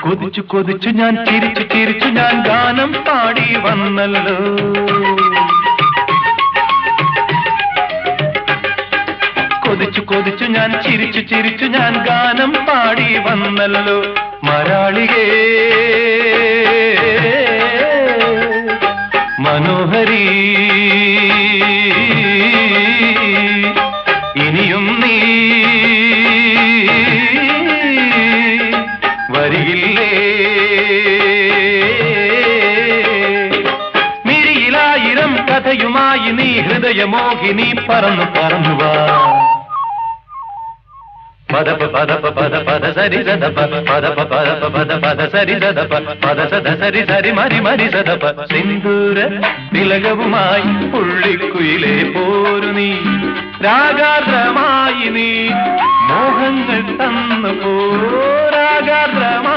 കൊതിച്ചു കൊതിച്ചു ഞാൻ ചിരിച്ചു ചിരിച്ചു ഞാൻ ഗാനം പാടി വന്നല്ലോ. കൊതിച്ചു കൊതിച്ചു ഞാൻ ചിരിച്ചു ചിരിച്ചു ഞാൻ ഗാനം പാടി വന്നല്ലോ. മരാളികേ മനോഹരി ഇനിയും നീ വരികില്ലേ? മിഴിയിലായിരം കഥയുമായി നീ ഹൃദയമോഹിനി പറന്നു പറന്നുവാ. പദപ പദപ പദ പദ സരി സദപ പദപ പദപ പദ പദ സരി സദപ പദ സദ സരി സരി മരി മരി സദപ. സിന്ദൂര തിലകവുമായി പുള്ളിക്കുയിലേ പോരു നീ, രാഗാർദ്രമായി നീ മോഹങ്ങൾ തന്നു പോ. രാഗാർദ്രമായി